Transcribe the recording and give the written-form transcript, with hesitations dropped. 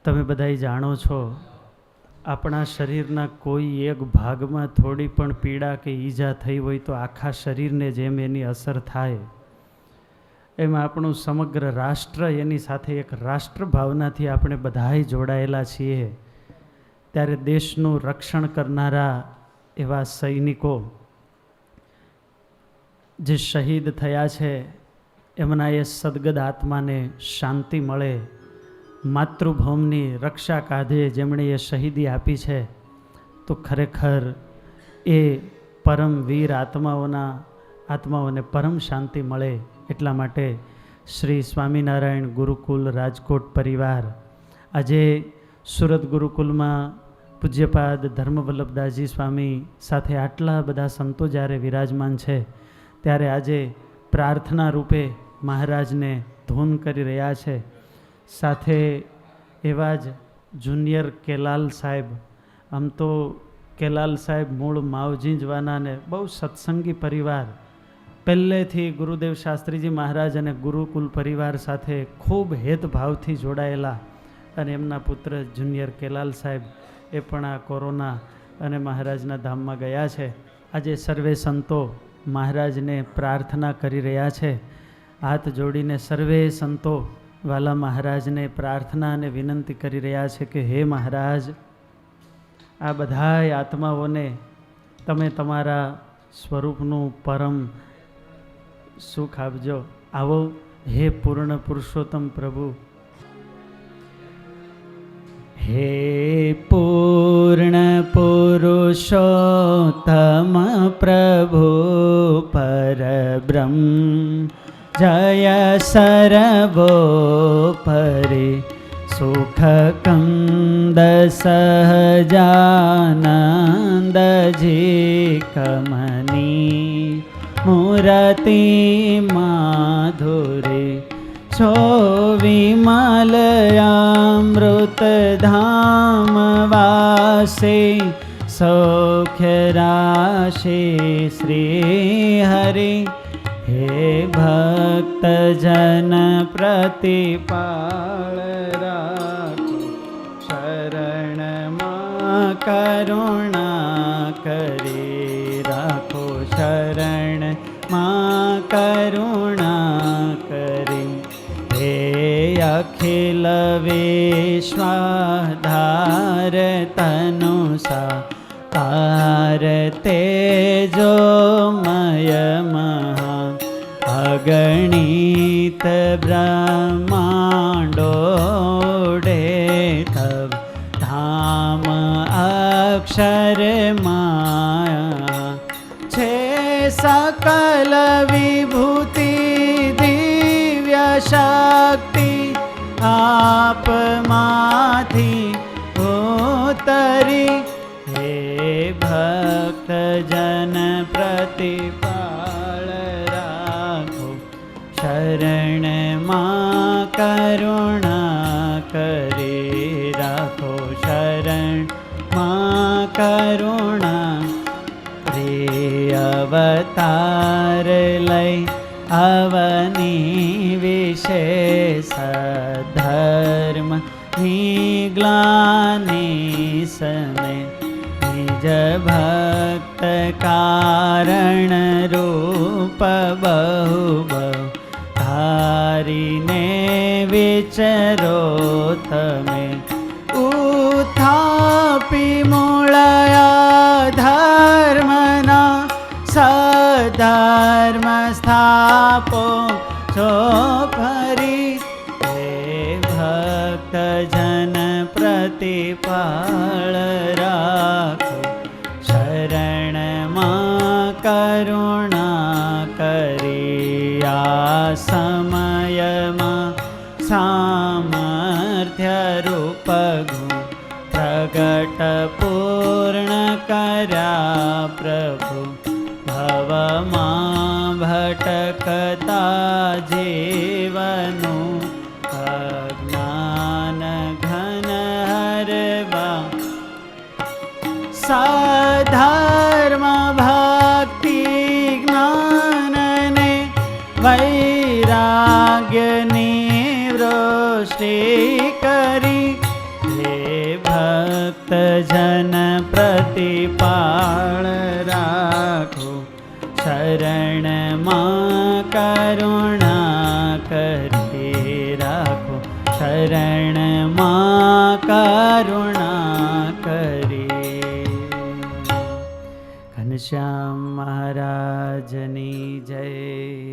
તમે બધાય જાણો છો, આપણા શરીરના કોઈ એક ભાગમાં થોડી પણ પીડા કે ઈજા થઈ હોય તો આખા શરીરને જેમ એની અસર થાય, એમાં આપણું સમગ્ર રાષ્ટ્ર એની સાથે એક રાષ્ટ્ર ભાવનાથી આપણે બધાય જોડાયેલા છીએ. ત્યારે દેશનું રક્ષણ કરનારા એવા સૈનિકો જે શહીદ થયા છે, એમના એ સદગત આત્માને શાંતિ મળે. માતૃભૂમિની રક્ષા કાધે જેમણે એ શહીદી આપી છે, તો ખરેખર એ પરમ વીર આત્માઓને પરમ શાંતિ મળે. એટલા માટે શ્રી સ્વામિનારાયણ ગુરુકુલ રાજકોટ પરિવાર આજે સુરત ગુરુકુલમાં પૂજ્યપાદ ધર્મવલ્લભદાસજી સ્વામી સાથે આટલા બધા સંતો જ્યારે વિરાજમાન છે, ત્યારે આજે પ્રાર્થના રૂપે મહારાજને ધૂન કરી રહ્યા છે. સાથે એવા જ જુનિયર કેલાલ સાહેબ, આમ તો કેલાલ સાહેબ મૂળ માવજીંજવાના ને બહુ સત્સંગી પરિવાર, પહેલેથી ગુરુદેવ શાસ્ત્રીજી મહારાજ અને ગુરુકુલ પરિવાર સાથે ખૂબ હેતભાવથી જોડાયેલા, અને એમના પુત્ર જુનિયર કેલાલ સાહેબ એ પણ આ કોરોના અને મહારાજના ધામમાં ગયા છે. આજે સર્વે સંતો મહારાજને પ્રાર્થના કરી રહ્યા છે. હાથ જોડીને સર્વે સંતો વાલા મહારાજને પ્રાર્થના અને વિનંતી કરી રહ્યા છે કે હે મહારાજ, આ બધાય આત્માઓને તમે તમારા સ્વરૂપનું પરમ સુખ આપજો. આવો હે પૂર્ણ પુરુષોત્તમ પ્રભુ. હે પૂર્ણ પુરુષોત્તમ પ્રભુ પરબ્રહ્મ જય સર્વોપરિ સુખ કંદ સહજાનંદજી કમની મૂર્તિ માધુરી છો વિમલયામૃત ધામ વાસે સૌખ્ય રાશિ શ્રી હરિ. હે ભક્ત જન પ્રતિપાળ રાખો, શરણમાં કરુણા કરી રાખો, શરણમાં કરુણા કરી. હે અખિલ વિશ્વાધાર તનુસા તાર તેજોમય મહા અગણિત બ્રહ્માંડોડે તબ ધામ અક્ષર માયા છે. સકલ વિભૂતિ દિવ્ય શક્તિ આપમાંથી ઉતરી. હે ભક્ત જન પ્રતિપાળ રાખો, શરણમાં કરુણા કરી રાખો, શરણમાં કરુણા. પ્રિય અવતાર લઈ અવની વિશેષ ધર્મ ગ્લાની સમય નિજ ભક્ત કારણ રૂપ બહુ બહુ ધારીને વિચરો તમે. ઉથાપી મૂળયા ધર્મના સધર્મ સ્થાપો છો ફરી. હે ભક્ત જન પ્રતિપાળ રાખો, શરણમાં કરુણા કરી. આ સમયમાં સામર્થ્ય રૂપ ગુણ પ્રગટ પૂર્ણ કર્યા પ્રભુ. ભવમાં ભટકતા જીવનું અજ્ઞાન ઘન હરવા. સધર્મ ભક્તિ જ્ઞાનને વૈરાગ્યની વૃષ્ટિ કરી. પ્રતિપાળ રાખો, શરણમાં કરુણા કરી રાખો, શરણમાં કરુણા કરી. ઘનશ્યામ મહારાજની જય.